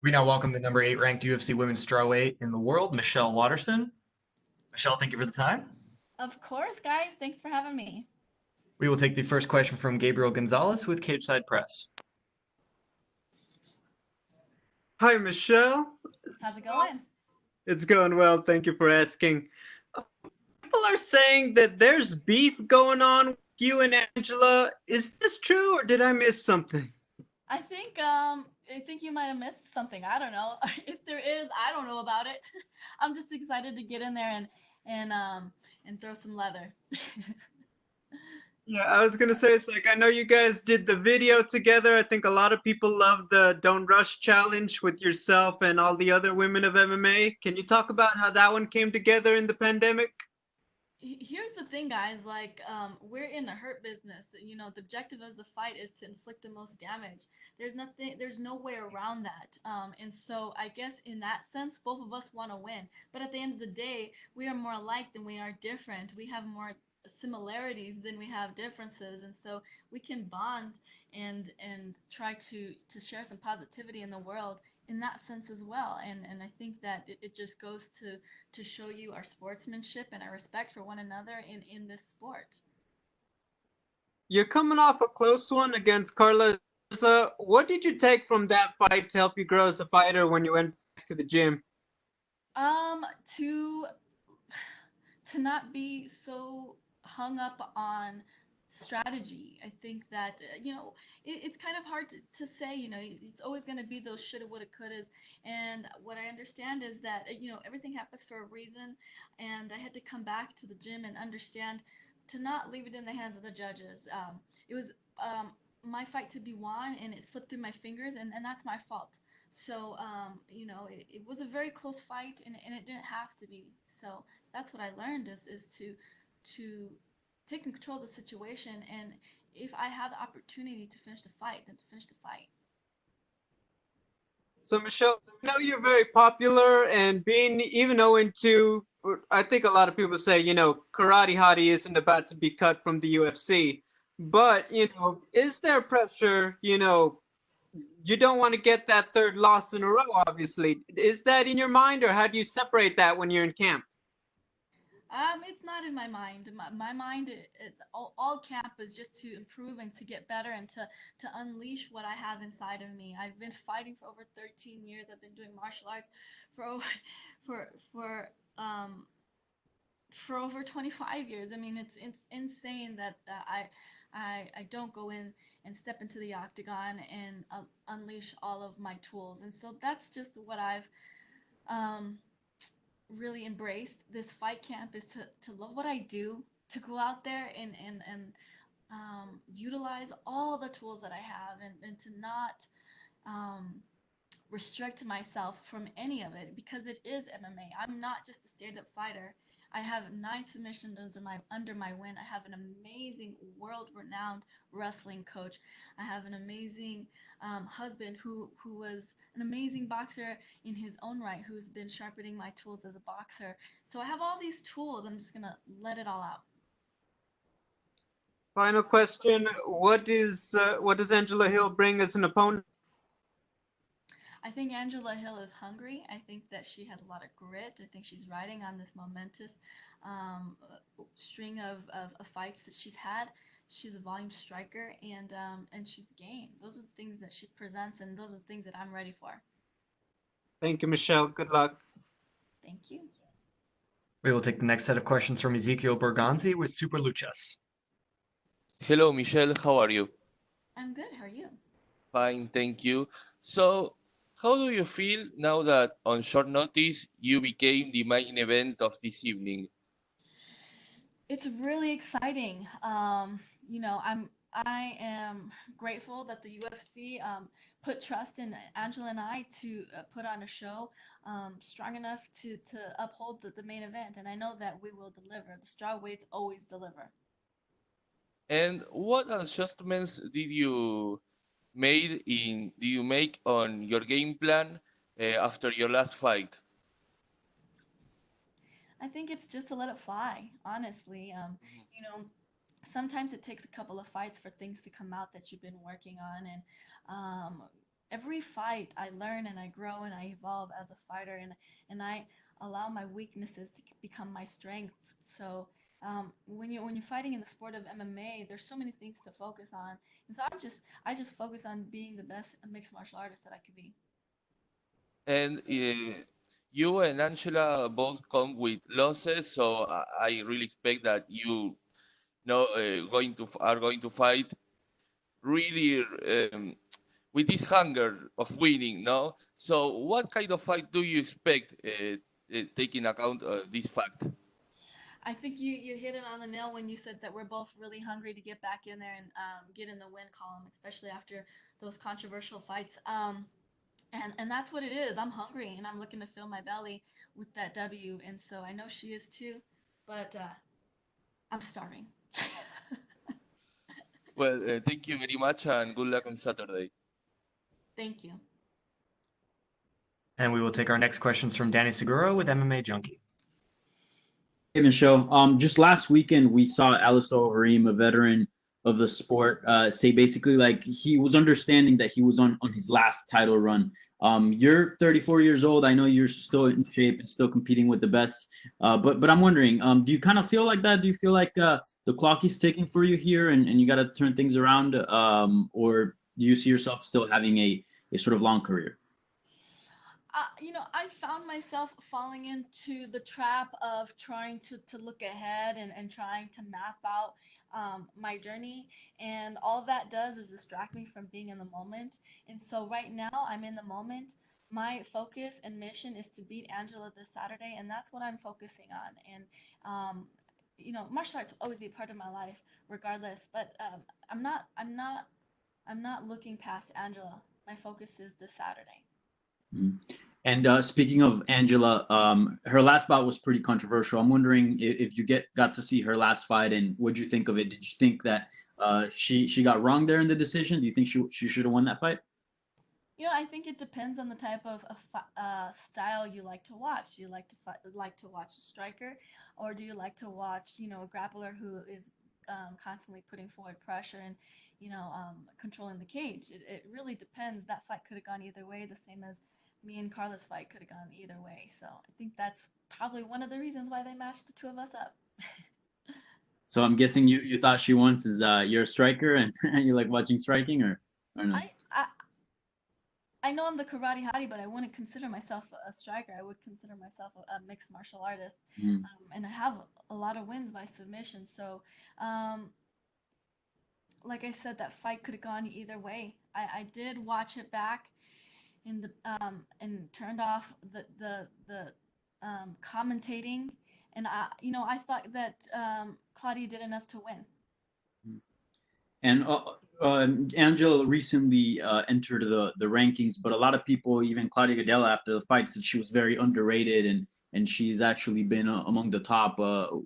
We now welcome the number 8 ranked UFC women's strawweight in the world, Michelle Waterson. Michelle, thank you for the time. Of course, guys. Thanks for having me. We will take the first question from Gabriel Gonzalez with Cageside Press. Hi, Michelle. How's it So, going? it's going well. Thank you for asking. People are saying that there's beef going on with you and Angela. Is this true, or did I miss something? I think you might have missed something. I don't know. If there is, I don't know about it. I'm just excited to get in there and throw some leather. Yeah, I was gonna say it's like I know you guys did the video together. I think a lot of people love the Don't Rush challenge with yourself and all the other women of MMA. Can you talk about how that one came together in the pandemic? Here's the thing, guys. We're in the hurt business. The objective of the fight is to inflict the most damage. There's no way around that. And so I guess in that sense, both of us want to win. But at the end of the day, we are more alike than we are different. We have more similarities than we have differences, and so we can bond and try to share some positivity in the world in that sense as well. And I think that it just goes to show you our sportsmanship and our respect for one another in this sport. You're coming off a close one against Carla. What did you take from that fight to help you grow as a fighter when you went back to the gym? Um, to to not be so hung up on strategy. I think that it's kind of hard to say. It's always going to be those shoulda, woulda, couldas. And what I understand is that everything happens for a reason, and I had to come back to the gym and understand to not leave it in the hands of the judges. It was my fight to be won, and it slipped through my fingers, and that's my fault. So, it was a very close fight, and it didn't have to be. So that's what I learned is to take control of the situation, and if I have the opportunity to finish the fight, then to finish the fight. So, Michelle, I know you're very popular, and being even 0-2, I think a lot of people say, Karate Hottie isn't about to be cut from the UFC. But, is there pressure, you don't want to get that third loss in a row, obviously. Is that in your mind, or how do you separate that when you're in camp? It's not in my mind. My mind, all camp is just to improve and to get better and to unleash what I have inside of me. I've been fighting for over 13 years. I've been doing martial arts for over, for for um for over 25 years. I mean, it's insane that I don't go in and step into the octagon and unleash all of my tools. And so that's just what I've um, really embraced. This fight camp is to love what I do, to go out there and utilize all the tools that I have, and to not um, restrict myself from any of it because it is MMA. I'm not just a stand-up fighter. I have 9 submissions under my win. I have an amazing world-renowned wrestling coach. I have an amazing husband who was an amazing boxer in his own right, who's been sharpening my tools as a boxer. So I have all these tools. I'm just gonna let it all out. Final question: what does Angela Hill bring as an opponent? I think Angela Hill is hungry. I think that she has a lot of grit. I think she's riding on this momentous um, string of fights that she's had. She's a volume striker, and she's game. Those are the things that she presents, and those are the things that I'm ready for. Thank you, Michelle. Good luck. Thank you. We will take the next set of questions from Ezekiel Berganzi with Super Luchas. Hello, Michelle. How are you? I'm good. How are you? Fine, thank you. So, how do you feel now that on short notice you became the main event of this evening? It's really exciting. I am grateful that the UFC put trust in Angela and I to put on a show strong enough to uphold the main event, and I know that we will deliver. The strawweights always deliver. And what adjustments did you make on your game plan after your last fight? I think it's just to let it fly, honestly. You know, Sometimes it takes a couple of fights for things to come out that you've been working on, and every fight I learn and I grow and I evolve as a fighter, and I allow my weaknesses to become my strengths. So when you're fighting in the sport of MMA, there's so many things to focus on, and so I just focus on being the best mixed martial artist that I could be. And you and Angela both come with losses, so I really expect that you know are going to fight really with this hunger of winning. No, so what kind of fight do you expect, taking account this fact? I think you hit it on the nail when you said that we're both really hungry to get back in there and get in the win column, especially after those controversial fights. And that's what it is. I'm hungry and I'm looking to fill my belly with that W. And so I know she is too, but I'm starving. Well, thank you very much, and good luck on Saturday. Thank you. And we will take our next questions from Danny Seguro with MMA Junkie. Hey, Michelle. Just last weekend, we saw Alistair Overeem, a veteran of the sport, say basically like he was understanding that he was on his last title run. You're 34 years old. I know you're still in shape and still competing with the best. But I'm wondering, do you kind of feel like that? Do you feel like the clock is ticking for you here, and you got to turn things around, or do you see yourself still having a sort of long career? I found myself falling into the trap of trying to look ahead and trying to map out my journey. And all that does is distract me from being in the moment. And so right now, I'm in the moment. My focus and mission is to beat Angela this Saturday, and that's what I'm focusing on. And, martial arts will always be a part of my life, regardless. But I'm not looking past Angela. My focus is this Saturday. Mhm. And speaking of Angela, her last bout was pretty controversial. I'm wondering if you got to see her last fight, and what did you think of it? Did you think that she got wrong there in the decision? Do you think she should have won that fight? I think it depends on the type of style you like to watch. Do you like to watch a striker, or do you like to watch, a grappler who is constantly putting forward pressure and, controlling the cage? It really depends. That fight could have gone either way, the same as me and Carla's fight could have gone either way. So I think that's probably one of the reasons why they matched the two of us up. So I'm guessing you thought she won since you're a striker and you like watching striking, or no? I know I'm the Karate Hottie, but I wouldn't consider myself a striker. I would consider myself a mixed martial artist, Mm. and I have a lot of wins by submission. So, like I said, that fight could have gone either way. I did watch it back and turned off the commentating, and I thought that Claudia did enough to win. And Angela recently entered the rankings, but a lot of people, even Claudia Gadella, after the fight, said she was very underrated, and she's actually been among the top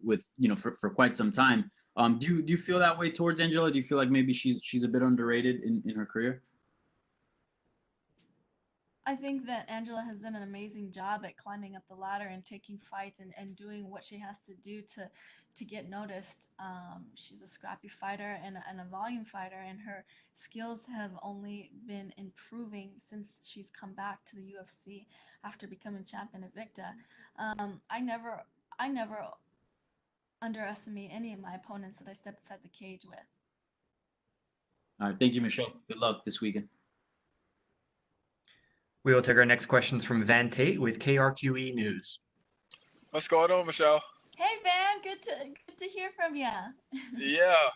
with for quite some time. Do you feel that way towards Angela? Do you feel like maybe she's a bit underrated in her career? I think that Angela has done an amazing job at climbing up the ladder and taking fights and doing what she has to do to get noticed. She's a scrappy fighter and a volume fighter, and her skills have only been improving since she's come back to the UFC after becoming champion at Victa. I never underestimate any of my opponents that I step inside the cage with. All right, thank you, Michelle. Good luck this weekend. We will take our next questions from Van Tate with KRQE News. What's going on, Michelle? Hey Van, good to hear from you. Yeah.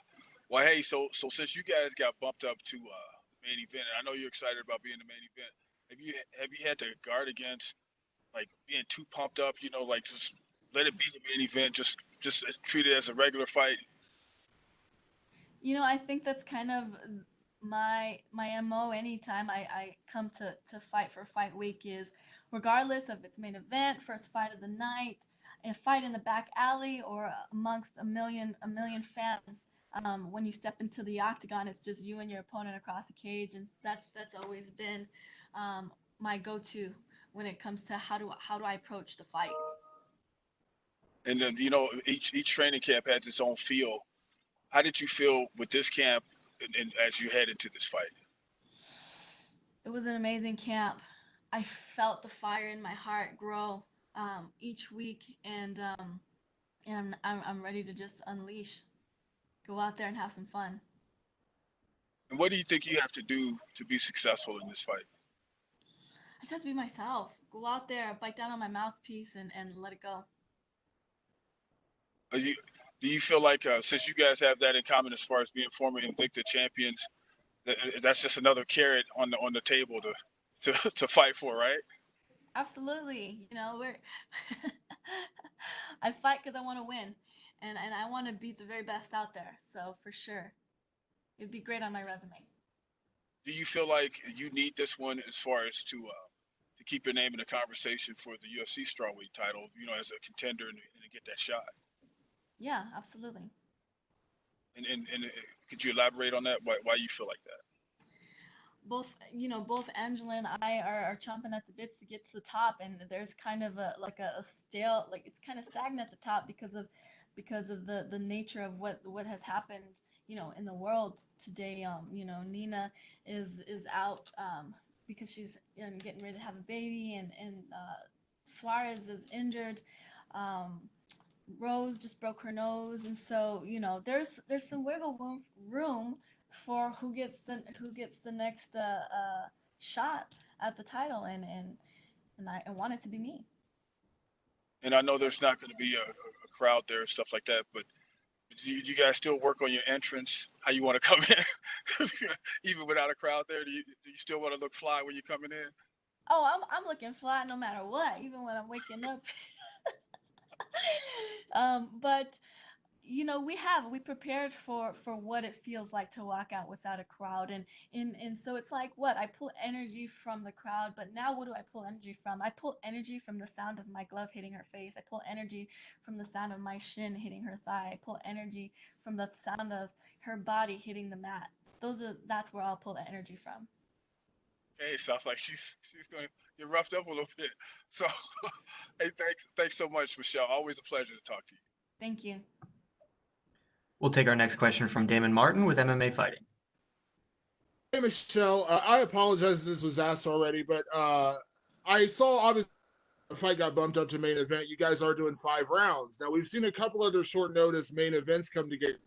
Well, hey, so since you guys got bumped up to main event, and I know you're excited about being the main event, have you had to guard against like being too pumped up? Like just let it be the main event, just treat it as a regular fight. I think that's kind of my MO anytime I come to fight for fight week is regardless of its main event, first fight of the night, a fight in the back alley, or amongst a million fans. When you step into the octagon, it's just you and your opponent across the cage, and that's always been my go-to when it comes to how do I approach the fight. And then each training camp has its own feel. How did you feel with this camp, and as you head into this fight? It was an amazing camp. I felt the fire in my heart grow each week, and I'm ready to just unleash, go out there and have some fun. And what do you think you have to do to be successful in this fight? I just have to be myself. Go out there, bite down on my mouthpiece, and let it go. Do you feel like since you guys have that in common as far as being former Invicta champions, that's just another carrot on the table to fight for, right? Absolutely. We're I fight because I want to win, and I want to beat the very best out there. So for sure, it'd be great on my resume. Do you feel like you need this one as far as to keep your name in the conversation for the UFC strawweight title, as a contender and to get that shot? Yeah, absolutely. And could you elaborate on that? Why you feel like that? Both Angela and I are chomping at the bits to get to the top, and there's kind of a stale, like it's kind of stagnant at the top because of the nature of what has happened, in the world today. Nina is out because she's getting ready to have a baby, and Suarez is injured. Rose just broke her nose, and so there's some wiggle room for who gets the next shot at the title, and I want it to be me. And I know there's not going to be a crowd there and stuff like that, but do you guys still work on your entrance, how you want to come in, even without a crowd there? Do you still want to look fly when you're coming in? Oh, I'm looking fly no matter what, even when I'm waking up. But we prepared for what it feels like to walk out without a crowd, and so it's like, what, I pull energy from the crowd, but now what do I pull energy from? I pull energy from the sound of my glove hitting her face. I pull energy from the sound of my shin hitting her thigh. I pull energy from the sound of her body hitting the mat. That's where I'll pull the energy from. Hey, sounds like she's going to get roughed up a little bit. So, hey, thanks so much, Michelle. Always a pleasure to talk to you. Thank you. We'll take our next question from Damon Martin with MMA Fighting. Hey, Michelle. I apologize if this was asked already, but I saw obviously the fight got bumped up to main event. You guys are doing 5 rounds. Now, we've seen a couple other short notice main events come together.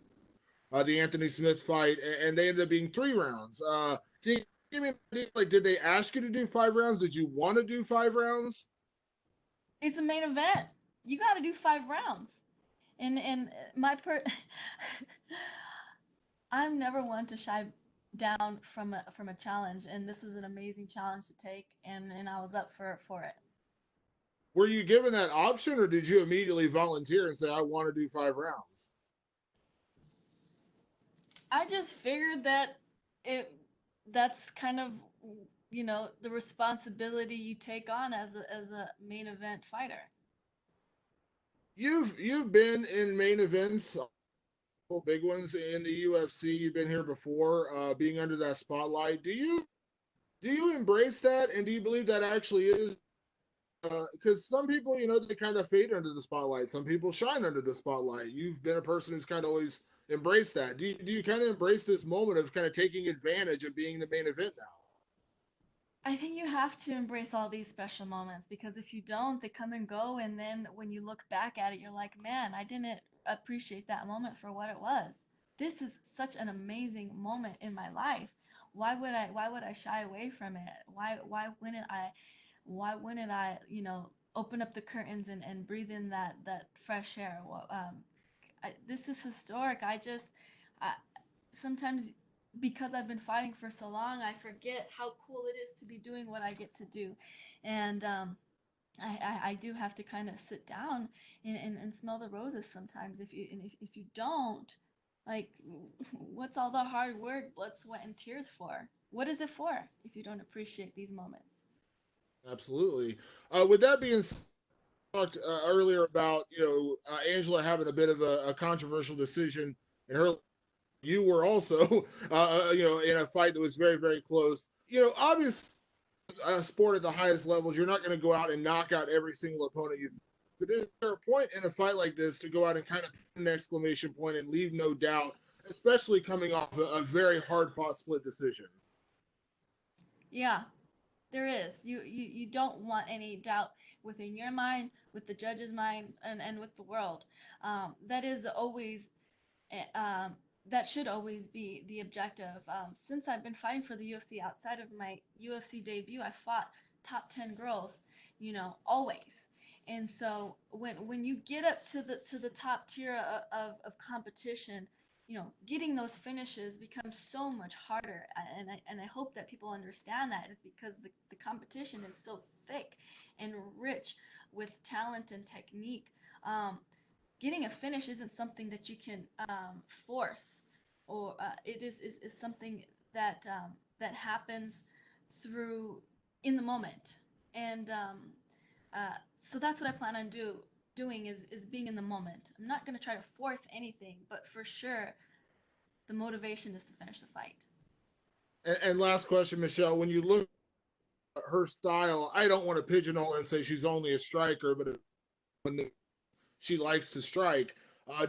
The Anthony Smith fight, and they ended up being 3 rounds. Can you give me an idea, like, did they ask you to do 5 rounds? Did you want to do 5 rounds? It's a main event. You got to do 5 rounds. And I'm never one to shy down from a challenge, and this was an amazing challenge to take, and I was up for it. Were you given that option, or did you immediately volunteer and say, I want to do 5 rounds? I just figured that that's kind of the responsibility you take on as a main event fighter. You've been in main events, big ones in the UFC. You've been here before, being under that spotlight. Do you embrace that, and do you believe that actually is? Because some people, they kind of fade under the spotlight. Some people shine under the spotlight. You've been a person who's kind of always embraced that. Do you kind of embrace this moment of kind of taking advantage of being the main event now? I think you have to embrace all these special moments, because if you don't, they come and go, and then when you look back at it, you're like, man, I didn't appreciate that moment for what it was. This is such an amazing moment in my life. Why would I shy away from it? Why wouldn't I open up the curtains and breathe in that fresh air? This is historic. Sometimes, because I've been fighting for so long, I forget how cool it is to be doing what I get to do. And I do have to kind of sit down and smell the roses sometimes. If you don't, like, what's all the hard work, blood, sweat, and tears for? What is it for if you don't appreciate these moments? Absolutely. With that being said, talked earlier about Angela having a bit of a controversial decision in her. You were also in a fight that was very, very close. Obviously, sport at the highest levels, you're not going to go out and knock out every single opponent you. But is there a point in a fight like this to go out and kind of put an exclamation point and leave no doubt, especially coming off a very hard fought split decision? Yeah, there is. You don't want any doubt within your mind, with the judge's mind, and with the world. That is always um, that should always be the objective. Since I've been fighting for the UFC outside of my UFC debut, I fought top 10 girls, always. And so when you get up to the top tier of competition, getting those finishes becomes so much harder. And I hope that people understand that, is because the competition is so thick and rich with talent and technique. Um, Getting a finish isn't something that you can force, or is something that happens through in the moment. And so that's what I plan on doing is being in the moment. I'm not going to try to force anything, but for sure the motivation is to finish the fight. And last question, Michelle, when you look at her style, I don't want to pigeonhole her and say she's only a striker, but when she likes to strike.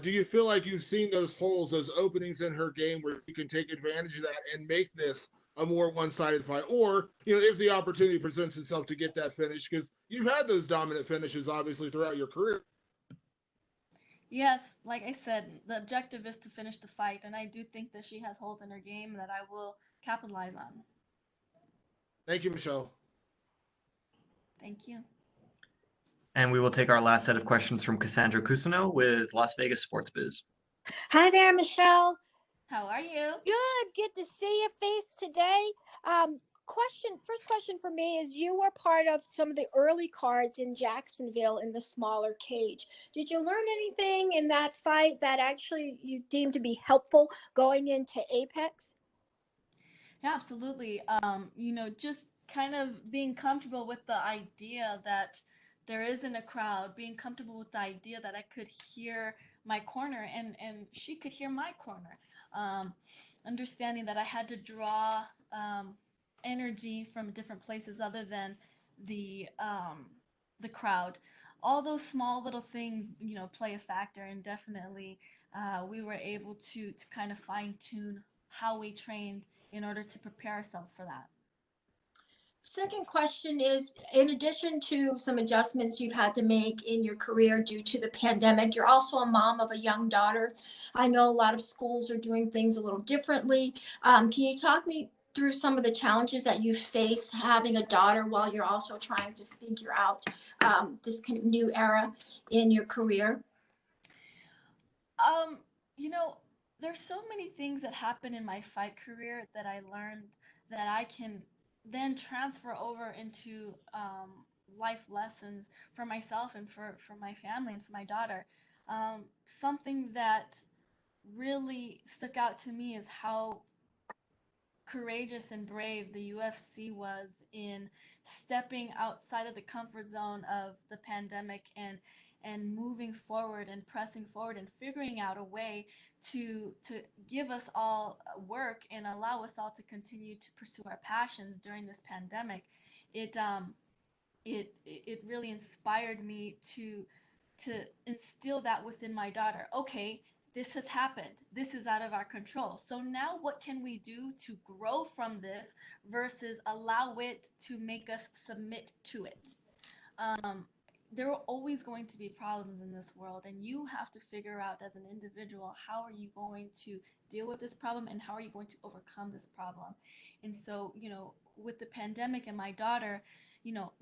Do you feel like you've seen those holes, those openings in her game where you can take advantage of that and make this a more one-sided fight? Or, if the opportunity presents itself to get that finish, because you've had those dominant finishes, obviously, throughout your career. Yes, like I said, the objective is to finish the fight, and I do think that she has holes in her game that I will capitalize on. Thank you, Michelle. Thank you. And we will take our last set of questions from Cassandra Cusino with Las Vegas Sports Biz. Hi there, Michelle. How are you? Good to see your face today. First question for me is, you were part of some of the early cards in Jacksonville in the smaller cage. Did you learn anything in that fight that actually you deemed to be helpful going into Apex? Yeah, absolutely. Just kind of being comfortable with the idea that there isn't a crowd, being comfortable with the idea that I could hear my corner and she could hear my corner. Um, Understanding that I had to draw energy from different places other than the crowd. All those small little things, play a factor, and definitely we were able to kind of fine tune how we trained in order to prepare ourselves for that. Second question is, in addition to some adjustments you've had to make in your career due to the pandemic, you're also a mom of a young daughter. I know a lot of schools are doing things a little differently. Can you talk me through some of the challenges that you face having a daughter while you're also trying to figure out this kind of new era in your career? Um, you know, there's so many things that happen in my fight career that I learned that I can then transfer over into life lessons for myself and for my family and for my daughter. Something that really stuck out to me is how courageous and brave the UFC was in stepping outside of the comfort zone of the pandemic and moving forward and pressing forward and figuring out a way to give us all work and allow us all to continue to pursue our passions during this pandemic. It really inspired me to instill that within my daughter. Okay, this has happened. This is out of our control. So now what can we do to grow from this versus allow it to make us submit to it? Um, there are always going to be problems in this world, and you have to figure out as an individual, how are you going to deal with this problem and how are you going to overcome this problem? And so, with the pandemic and my daughter,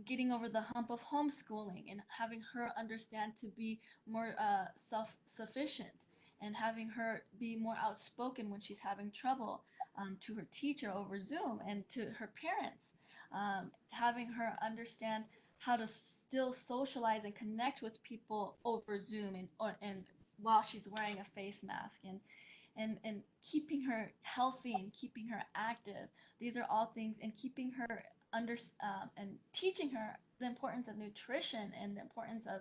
getting over the hump of homeschooling and having her understand to be more self-sufficient, and having her be more outspoken when she's having trouble, to her teacher over Zoom and to her parents, having her understand how to still socialize and connect with people over Zoom and while she's wearing a face mask, and keeping her healthy and keeping her active. These are all things, and keeping her under and teaching her the importance of nutrition and the importance of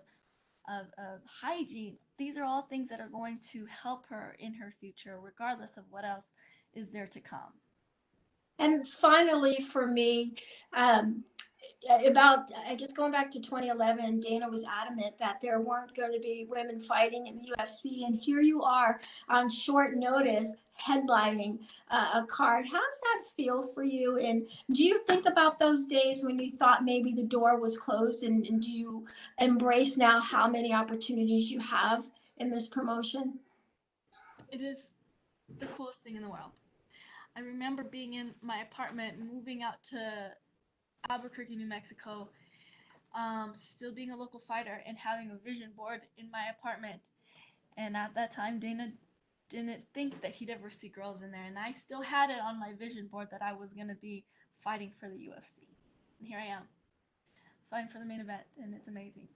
hygiene. These are all things that are going to help her in her future, regardless of what else is there to come. And finally, for me, um, about, I guess, going back to 2011, Dana was adamant that there weren't going to be women fighting in the UFC, and here you are on short notice headlining a card. How's that feel for you? And do you think about those days when you thought maybe the door was closed, and do you embrace now how many opportunities you have in this promotion? It is the coolest thing in the world. I remember being in my apartment, moving out to Albuquerque, New Mexico, still being a local fighter and having a vision board in my apartment. And at that time, Dana didn't think that he'd ever see girls in there. And I still had it on my vision board that I was going to be fighting for the UFC. And here I am, fighting for the main event, and it's amazing.